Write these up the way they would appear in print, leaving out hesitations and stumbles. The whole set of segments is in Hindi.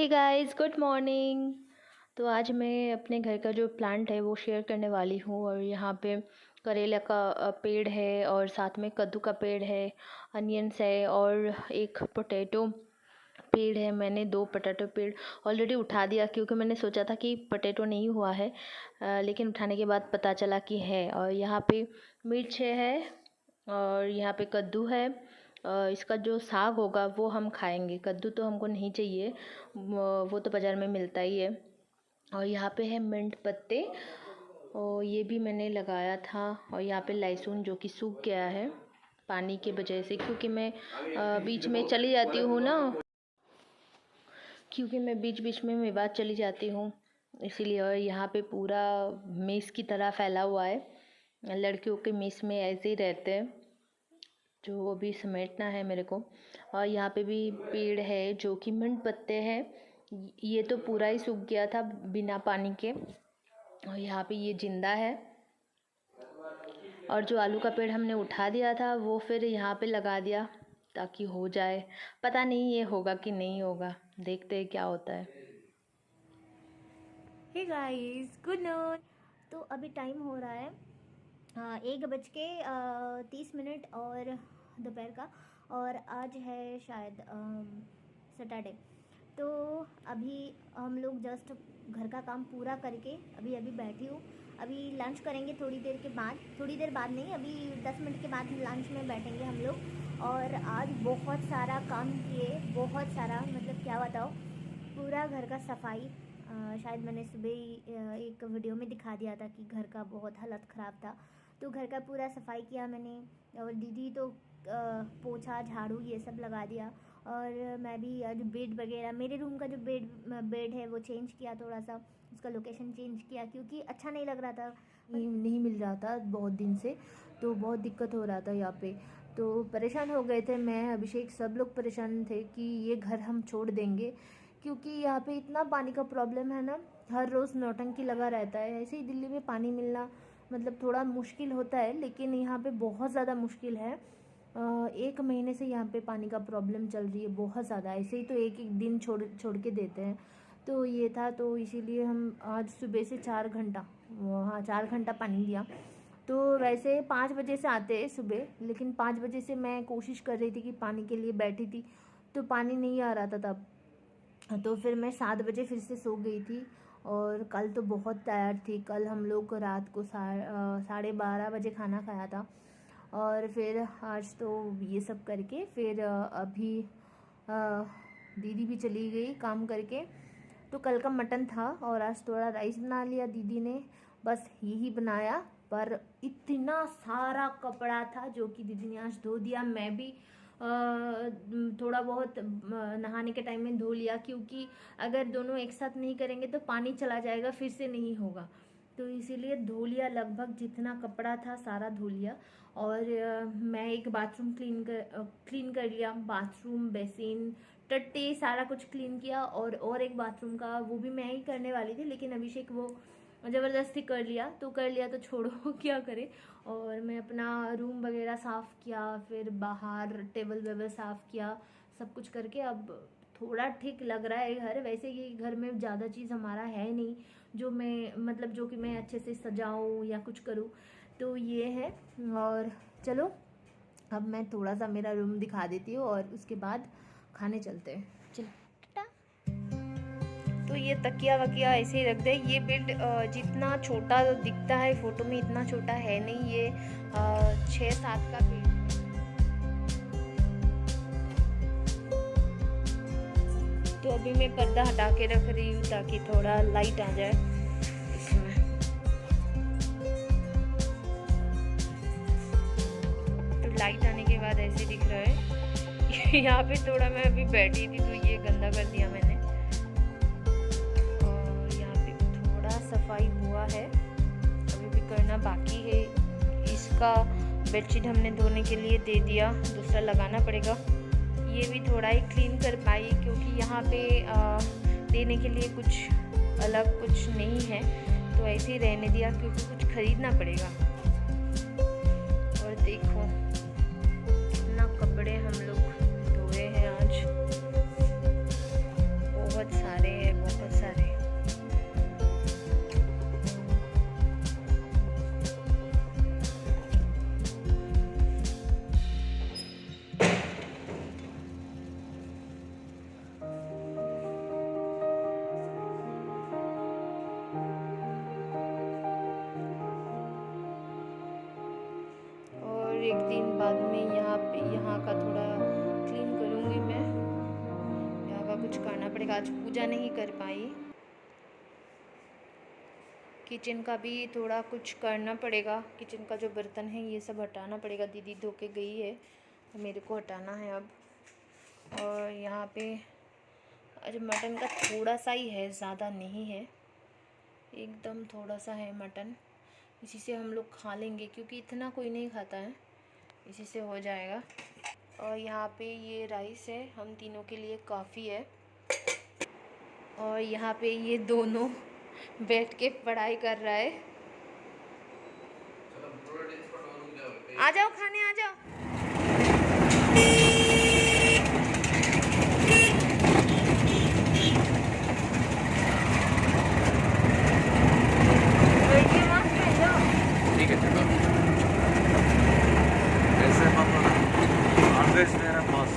Guys, good morning. तो आज मैं अपने घर का जो प्लांट है वो शेयर करने वाली हूँ। और यहाँ पे करेला का पेड़ है और साथ में कद्दू का पेड़ है, अनियंस है और एक पोटैटो पेड़ है। मैंने 2 पोटैटो पेड़ ऑलरेडी उठा दिया क्योंकि मैंने सोचा था कि पोटैटो नहीं हुआ है, लेकिन उठाने के बाद पता चला कि है। और यहाँ पे मिर्च है और यहाँ पे कद्दू है। इसका जो साग होगा वो हम खाएंगे, कद्दू तो हमको नहीं चाहिए, वो तो बाज़ार में मिलता ही है। और यहाँ पे है मिंट पत्ते और ये भी मैंने लगाया था। और यहाँ पे लहसुन जो कि सूख गया है पानी की वजह से, क्योंकि मैं बीच में चली जाती हूँ ना, क्योंकि मैं बीच बीच में मेवात चली जाती हूँ इसीलिए। और यहाँ पे पूरा मेस की तरह फैला हुआ है, लड़कियों के मेस में ऐसे ही रहते हैं, जो वो भी समेटना है मेरे को। और यहाँ पे भी पेड़ है जो कि मिंट पत्ते हैं, ये तो पूरा ही सूख गया था बिना पानी के। और यहाँ पे ये जिंदा है। और जो आलू का पेड़ हमने उठा दिया था वो फिर यहाँ पे लगा दिया ताकि हो जाए। पता नहीं ये होगा कि नहीं होगा, देखते हैं क्या होता है। Hey guys, good noon. तो अभी टाइम हो रहा है 1:30 और दोपहर का। और आज है शायद सैटरडे। तो अभी हम लोग जस्ट घर का काम पूरा करके अभी अभी बैठी हूँ। अभी लंच करेंगे थोड़ी देर के बाद, थोड़ी देर बाद नहीं, अभी 10 मिनट के बाद लंच में बैठेंगे हम लोग। और आज बहुत सारा काम किए, बहुत सारा, मतलब क्या बताओ, पूरा घर का सफाई। शायद मैंने सुबह ही एक वीडियो में दिखा दिया था कि घर का बहुत हालत ख़राब था। तो घर का पूरा सफाई किया मैंने, और दीदी तो पोछा झाड़ू ये सब लगा दिया। और मैं भी आज बेड वगैरह, मेरे रूम का जो बेड है वो चेंज किया, थोड़ा सा उसका लोकेशन चेंज किया, क्योंकि अच्छा नहीं लग रहा था, नहीं मिल रहा था बहुत दिन से, तो बहुत दिक्कत हो रहा था यहाँ पे। तो परेशान हो गए थे, मैं, अभिषेक, सब लोग परेशान थे कि ये घर हम छोड़ देंगे, क्योंकि यहाँ पे इतना पानी का प्रॉब्लम है ना, हर रोज़ नौटंकी लगा रहता है। ऐसे ही दिल्ली में पानी मिलना मतलब थोड़ा मुश्किल होता है, लेकिन यहाँ पे बहुत ज़्यादा मुश्किल है। 1 महीने से यहाँ पे पानी का प्रॉब्लम चल रही है बहुत ज़्यादा। ऐसे ही तो एक एक दिन छोड़ छोड़ के देते हैं। तो ये था, तो इसीलिए हम आज सुबह से 4 घंटा, हाँ 4 घंटा पानी लिया। तो वैसे 5 बजे से आते हैं सुबह, लेकिन 5 बजे से मैं कोशिश कर रही थी कि पानी के लिए बैठी थी, तो पानी नहीं आ रहा था तब। तो फिर मैं 7 बजे फिर से सो गई थी। और कल तो बहुत टायर्ड थी। कल हम लोग को रात को 12:30 बजे खाना खाया था। और फिर आज तो ये सब करके फिर अभी दीदी भी चली गई काम करके। तो कल का मटन था और आज थोड़ा राइस बना लिया दीदी ने, बस यही बनाया। पर इतना सारा कपड़ा था जो कि दीदी ने आज धो दिया। मैं भी थोड़ा बहुत नहाने के टाइम में धो लिया, क्योंकि अगर दोनों एक साथ नहीं करेंगे तो पानी चला जाएगा, फिर से नहीं होगा। तो इसीलिए धो लिया, लगभग जितना कपड़ा था सारा धो लिया। और मैं एक बाथरूम क्लीन कर लिया, बाथरूम, बेसिन, टट्टे, सारा कुछ क्लीन किया। और एक बाथरूम का वो भी मैं ही करने वाली थी, लेकिन अभिषेक वो ज़बरदस्ती कर लिया तो छोड़ो क्या करे। और मैं अपना रूम वगैरह साफ़ किया, फिर बाहर टेबल वेबल साफ़ किया, सब कुछ करके अब थोड़ा ठीक लग रहा है घर। वैसे ये घर में ज़्यादा चीज़ हमारा है नहीं जो मैं, मतलब जो कि मैं अच्छे से सजाऊँ या कुछ करूँ, तो ये है। और चलो अब मैं थोड़ा सा मेरा रूम दिखा देती हूँ और उसके बाद खाने चलते हैं। चलो टाटा। तो ये तकिया वकिया ऐसे ही रख दे। ये बेड जितना छोटा दिखता है फोटो में, इतना छोटा है नहीं, ये 6-7 का बेड। तो अभी मैं पर्दा हटा के रख रही हूँ ताकि थोड़ा लाइट आ जाए इसमें। तो लाइट आने के बाद ऐसे दिख रहा है। यहाँ पे थोड़ा मैं अभी बैठी थी तो ये गंदा कर दिया मैंने। और यहाँ पे थोड़ा सफाई हुआ है, अभी भी करना बाकी है। इसका बेडशीट हमने धोने के लिए दे दिया, दूसरा लगाना पड़ेगा। ये भी थोड़ा ही क्लीन कर पाई, क्योंकि यहाँ पे देने के लिए कुछ अलग कुछ नहीं है, तो ऐसे ही रहने दिया क्योंकि कुछ खरीदना पड़ेगा। और देखो कितना कपड़े हम लोग धोए हैं आज, बहुत सारे। सारे हैं, बहुत सारे। और एक दिन बाद में यहाँ का थोड़ा क्लीन करूँगी मैं। यहाँ का कुछ करना पड़ेगा, आज पूजा नहीं कर पाई। किचन का भी थोड़ा कुछ करना पड़ेगा, किचन का जो बर्तन है ये सब हटाना पड़ेगा। दीदी धो के गई है तो मेरे को हटाना है अब। और यहाँ पे आज मटन का थोड़ा सा ही है, ज़्यादा नहीं है, एकदम थोड़ा सा है मटन। इसी से हम लोग खा लेंगे क्योंकि इतना कोई नहीं खाता है, इसी से हो जाएगा। और यहाँ पे ये राइस है, हम तीनों के लिए काफ़ी है। और यहाँ पे ये दोनों बैठ के पढ़ाई कर रहा है। आ जाओ खाने, आ जाओ। ठीक है चलो। ऐसे always wear a mask.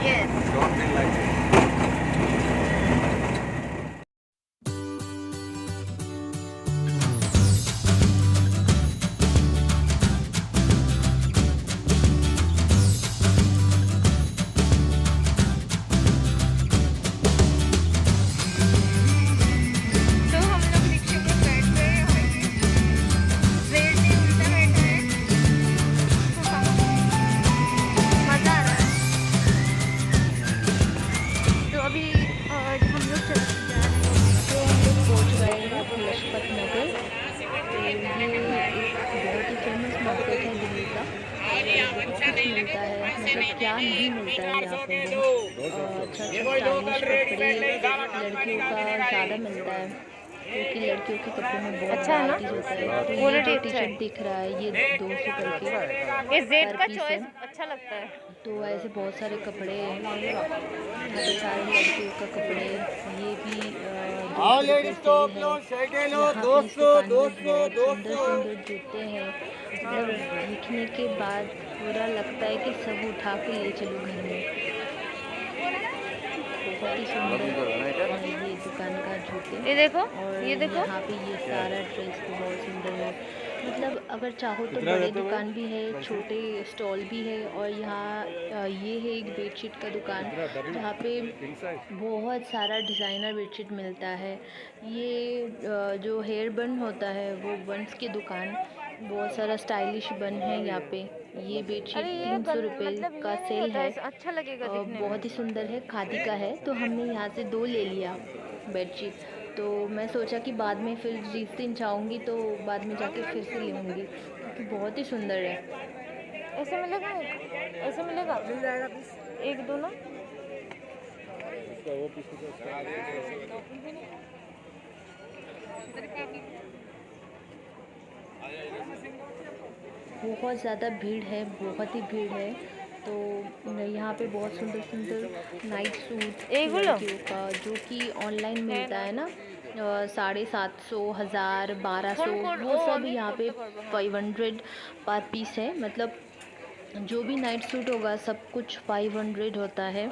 Yes. Don't be like it. तो हम लोग रिक्शे में बैठ गए और पेड़ में उल्टा बैठा है। मज़ा आ रहा है। तो अभी हम लोग जा रहे हैं, तो हम लोग पहुँच गए हैं लजपत नगर। तो ये एक बहुत ही फेमस मार्केट है दिल्ली का। बहुत कुछ मिलता है, मतलब क्या नहीं मिलता है यहाँ पे। अच्छा स्टाइलिश कपड़े लड़कियों का ज़्यादा मिलता है, क्योंकि लड़कियों के कपड़े में बहुत अच्छा है ना? वैराइटीज होता है। तो ये जो टी शर्ट दिख रहा है ये 200 करके ये जेड पर का पीस चॉइस है। अच्छा लगता है। तो ऐसे बहुत सारे कपड़े हैं, यहाँ पे सारे लड़कियों का कपड़े। ये भी 200 रुपये से है। यहाँ पे इस दुकान में बहुत सुंदर सुंदर जूते हैं, मतलब दिखने के बाद पूरा लगता है कि सब उठा के ले चलो घर में। बहुत ही सुंदर और ये दुकान का जूते। ये देखो, और ये देखो। यहाँ पे ये सारा ड्रेस तो बहुत सुंदर है, मतलब अगर चाहो तो बड़े दुकान भी है, छोटे स्टॉल भी है। और यहाँ ये है एक बेडशीट का दुकान, जहाँ पे बहुत सारा डिज़ाइनर बेडशीट मिलता है। ये जो हेयर बन होता है वो बन्स की दुकान, बहुत सारा स्टाइलिश बन है यहाँ पे। ये बेडशीट 300 रुपये का सेल है अच्छा लगेगा और दिखने बहुत ही सुंदर है, खादी का है। तो हमने यहाँ से 2 ले लिया बेडशीट। तो मैं सोचा कि बाद में फिर जिस दिन जाऊँगी तो बाद में जाके फिर से लूँगी, क्योंकि बहुत ही सुंदर है। में। ऐसे मिलेगा, ऐसे मिलेगा, मिल जाएगा पीस। एक दो ना। बहुत ज़्यादा भीड़ है, बहुत ही भीड़ है। तो यहाँ पे बहुत सुंदर सुंदर नाइट सूट लड़कियों का, जो कि ऑनलाइन मिलता है ना, 750, 1000, 1200, वो सब यहाँ पे 500 पर पीस है। मतलब जो भी नाइट सूट होगा सब कुछ 500 होता है।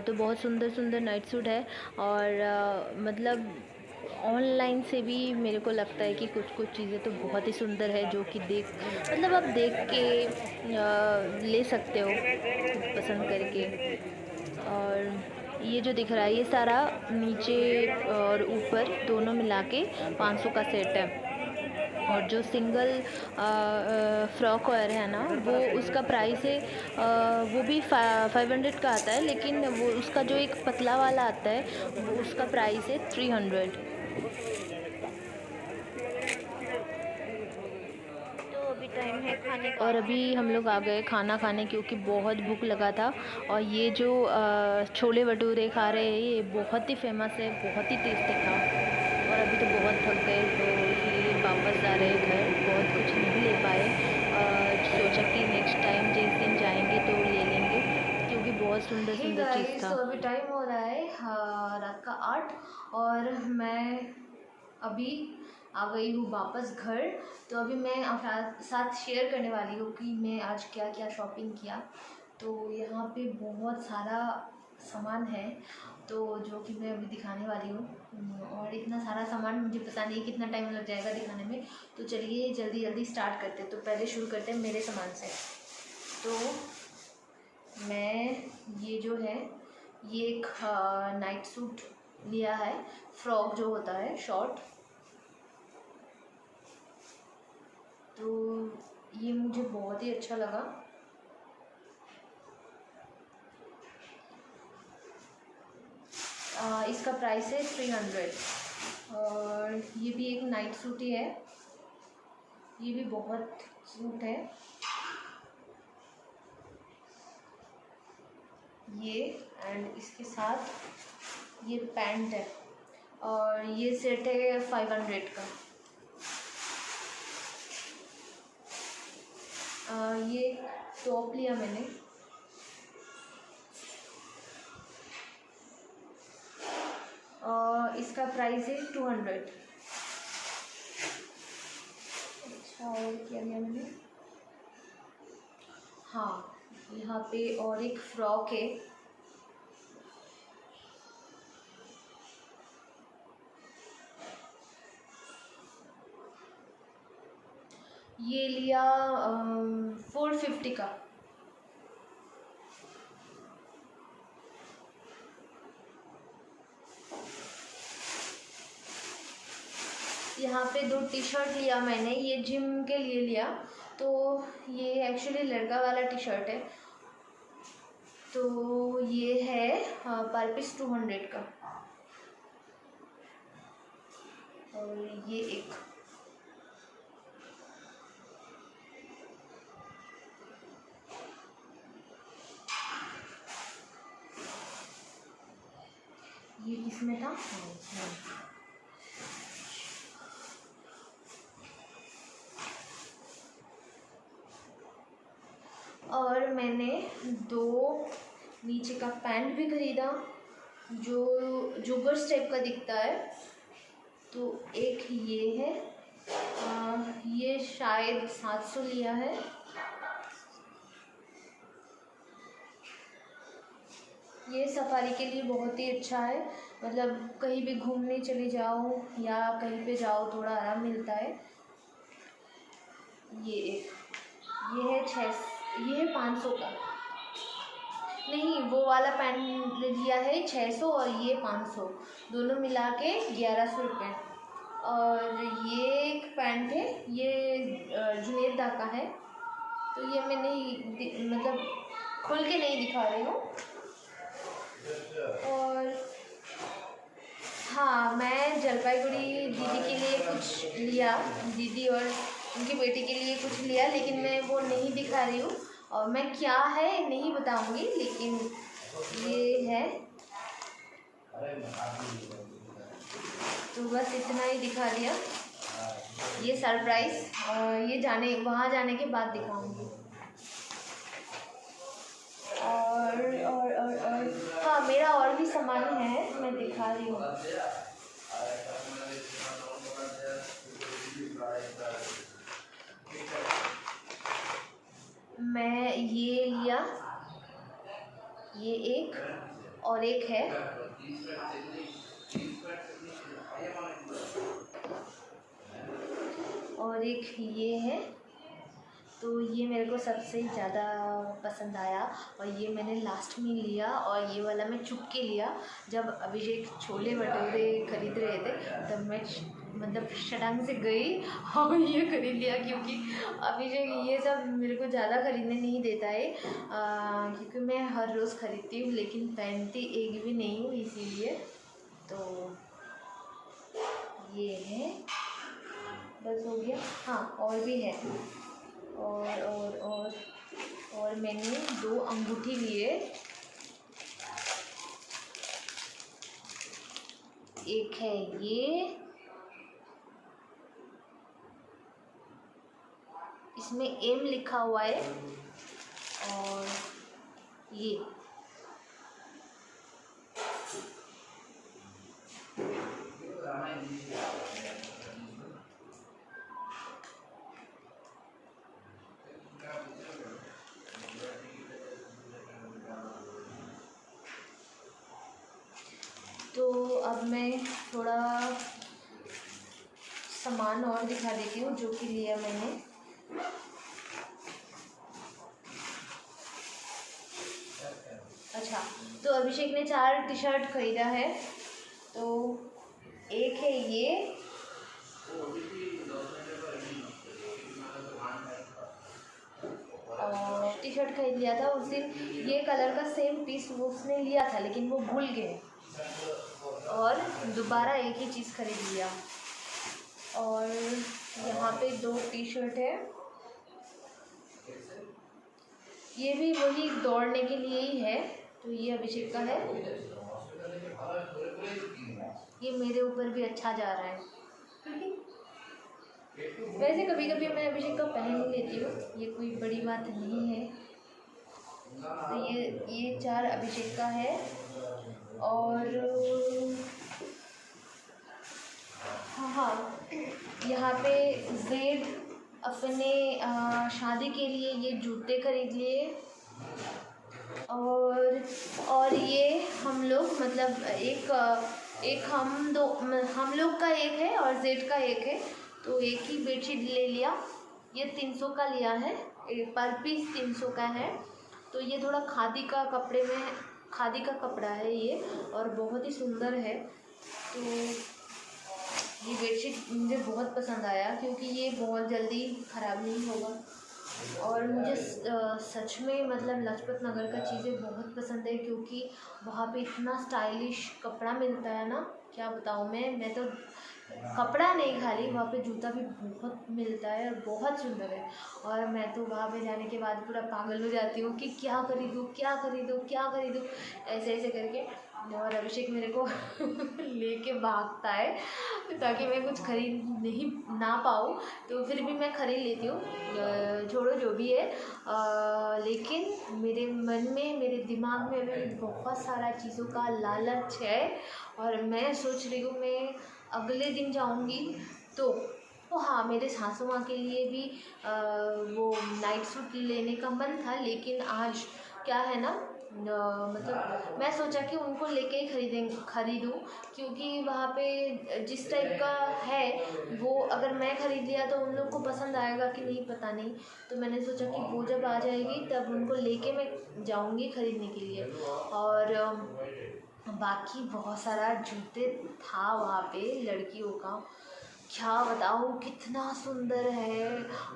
तो बहुत सुंदर सुंदर नाइट सूट है। और मतलब ऑनलाइन से भी मेरे को लगता है कि कुछ कुछ चीज़ें तो बहुत ही सुंदर है, जो कि मतलब आप देख के ले सकते हो पसंद करके। और ये जो दिख रहा है ये सारा नीचे और ऊपर दोनों मिला के 500 का सेट है। और जो सिंगल फ्रॉक वेयर है ना, वो उसका प्राइस है वो भी 500 का आता है, लेकिन वो उसका जो एक पतला वाला आता है वो उसका प्राइस है 300। तो अभी टाइम है खाने का। और अभी हम लोग आ गए खाना खाने, क्योंकि बहुत भूख लगा था। और ये जो छोले भटूरे खा रहे हैं ये बहुत ही फेमस है, बहुत ही टेस्टी था। और अभी तो बहुत थक गए, तो इसलिए वापस आ रहे हैं घर, बहुत कुछ नहीं ले पाए। सोचा कि नेक्स्ट टाइम जिस दिन जाएंगे तो ले लेंगे, क्योंकि बहुत सुंदर सुंदर चीज़ था। तो अभी टाइम हो रहा है रात का 8 और मैं अभी आ गई हूँ वापस घर। तो अभी मैं आपके साथ शेयर करने वाली हूँ कि मैं आज क्या क्या शॉपिंग किया। तो यहाँ पे बहुत सारा सामान है तो जो कि मैं अभी दिखाने वाली हूँ, और इतना सारा सामान मुझे पता नहीं कितना टाइम लग जाएगा दिखाने में। तो चलिए जल्दी जल्दी स्टार्ट करते हैं। तो पहले शुरू करते हैं मेरे सामान से। तो मैं ये जो है ये एक नाइट सूट लिया है, फ्रॉक जो होता है शॉर्ट। तो ये मुझे बहुत ही अच्छा लगा। इसका प्राइस है 300। और ये भी एक नाइट सूट ही है, ये भी बहुत सूट है। ये एंड इसके साथ ये पैंट है और ये सेट है 500 का। ये टॉप लिया मैंने, इसका प्राइस है 200। अच्छा, और क्या लिया मैंने? हाँ, यहाँ पे और एक फ्रॉक है, ये लिया 450 का। यहाँ पे 2 टी शर्ट लिया मैंने, ये जिम के लिए लिया। तो ये एक्चुअली लड़का वाला टी शर्ट है। तो ये है पर पीस 200 का। और ये एक ये किसमें था? और मैंने 2 नीचे का पैंट भी खरीदा जो जोगर्स टाइप का दिखता है। तो एक ये है, ये शायद 700 लिया है। ये सफारी के लिए बहुत ही अच्छा है, मतलब कहीं भी घूमने चले जाओ या कहीं पे जाओ थोड़ा आराम मिलता है। ये एक ये है ये है 500 का। नहीं, वो वाला पैंट लिया है 600 और ये 500, दोनों मिला के 1100 रुपये। और ये एक पैंट है, ये जुनेद दा का है। तो ये मैं नहीं मतलब खोल के नहीं दिखा रही हूँ। और हाँ, मैं जलपाईगुड़ी दीदी के लिए कुछ लिया, दीदी और उनकी बेटी के लिए कुछ लिया, लेकिन मैं वो नहीं दिखा रही हूँ और मैं क्या है नहीं बताऊँगी। लेकिन ये है, तो बस इतना ही दिखा दिया। ये सरप्राइज़ ये वहाँ जाने के बाद दिखाऊँगी। और हाँ, मेरा और भी सामान है, मैं दिखा रही हूँ। मैं ये लिया, ये एक और एक है। और एक ये है। तो ये मेरे को सबसे ज़्यादा पसंद आया और ये मैंने लास्ट में लिया। और ये वाला मैं चुप के लिया, जब अभिषेक छोले भटूरे खरीद रहे थे तब मैं मतलब शटांग से गई और ये खरीद लिया, क्योंकि अभिषेक ये सब मेरे को ज़्यादा खरीदने नहीं देता है, क्योंकि मैं हर रोज़ खरीदती हूँ लेकिन पहनती एक भी नहीं हूँ, इसीलिए। तो ये है, बस हो गया। हाँ, और भी है। और मैंने 2 अंगूठी लिए, एक है ये, इसमें एम लिखा हुआ है। और अब मैं थोड़ा सामान और दिखा देती हूँ जो कि लिया मैंने। अच्छा, तो अभिषेक ने 4 टी शर्ट खरीदा है। तो एक है ये, टी शर्ट खरीद लिया था उस दिन। ये कलर का सेम पीस वो उसने लिया था लेकिन वो भूल गए और दोबारा एक ही चीज़ खरीद लिया। और यहाँ पे 2 टी शर्ट है, ये भी वही दौड़ने के लिए ही है। तो ये अभिषेक का है, ये मेरे ऊपर भी अच्छा जा रहा है। वैसे कभी कभी मैं अभिषेक का पहन ही लेती हूँ, ये कोई बड़ी बात नहीं है। तो ये 4 अभिषेक का है। और हाँ, यहाँ पे ज़ेड अपने शादी के लिए ये जूते खरीद लिए। और ये हम लोग मतलब एक हम लोग का एक है और ज़ेड का एक है, तो एक ही बेडशीट ले लिया। ये 300 का लिया है, पर पीस 300 का है। तो ये थोड़ा खादी का कपड़ा है ये, और बहुत ही सुंदर है। तो ये बेडशीट मुझे बहुत पसंद आया क्योंकि ये बहुत जल्दी ख़राब नहीं होगा। और मुझे सच में मतलब लाजपत नगर का चीज़ें बहुत पसंद है क्योंकि वहाँ पे इतना स्टाइलिश कपड़ा मिलता है ना, क्या बताऊँ मैं तो कपड़ा नहीं खाली वहाँ पे जूता भी बहुत मिलता है और बहुत सुंदर है। और मैं तो वहाँ पे जाने के बाद पूरा पागल हो जाती हूँ कि क्या खरीदूँ ऐसे करके। और अभिषेक मेरे को लेके भागता है ताकि मैं कुछ खरीद नहीं ना पाऊँ, तो फिर भी मैं खरीद लेती हूँ, छोड़ो जो भी है। लेकिन मेरे मन में, मेरे दिमाग में अभी बहुत सारा चीज़ों का लालच है और मैं सोच रही हूँ मैं अगले दिन जाऊँगी तो हाँ, मेरे सासू माँ के लिए भी वो नाइट सूट लेने का मन था, लेकिन आज क्या है ना, मतलब मैं सोचा कि उनको लेके ही खरीदूँ क्योंकि वहाँ पे जिस टाइप का है वो अगर मैं ख़रीद लिया तो उन लोग को पसंद आएगा कि नहीं पता नहीं। तो मैंने सोचा कि वो जब आ जाएगी तब उनको लेके मैं जाऊँगी ख़रीदने के लिए। और बाकी बहुत सारा जूते था वहाँ पे लड़कियों का, क्या बताऊँ कितना सुंदर है।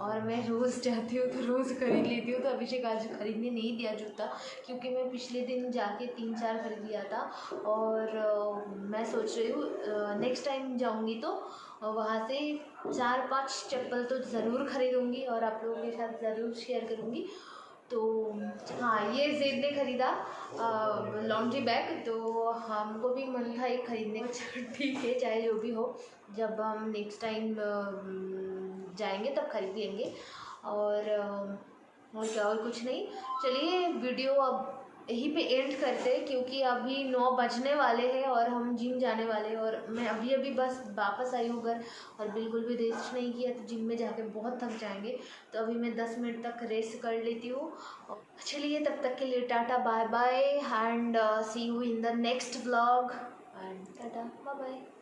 और मैं रोज़ जाती हूँ तो रोज़ खरीद लेती हूँ। तो अभिषेक आज खरीदने नहीं दिया जूता क्योंकि मैं पिछले दिन जाके 3-4 खरीद लिया था। और मैं सोच रही हूँ नेक्स्ट टाइम जाऊँगी तो वहाँ से 4-5 चप्पल तो ज़रूर खरीदूँगी और आप लोगों के साथ ज़रूर शेयर करूँगी। तो हाँ, ये ज़ेड ने ख़रीदा लॉन्ड्री बैग, तो हमको भी मन था एक ख़रीदने का। ठीक है, चाहे जो भी हो, जब हम नेक्स्ट टाइम जाएंगे तब खरीद लेंगे। और क्या, और कुछ नहीं। चलिए वीडियो अब यहीं पे एंड करते हैं क्योंकि अभी 9 बजने वाले हैं और हम जिम जाने वाले हैं। और मैं अभी बस वापस आई हूँ घर और बिल्कुल भी रेस्ट नहीं किया, तो जिम में जाके बहुत थक जाएंगे। तो अभी मैं 10 मिनट तक रेस्ट कर लेती हूँ। चलिए तब तक के लिए tata bye bye and see you in the next vlog and tata bye bye.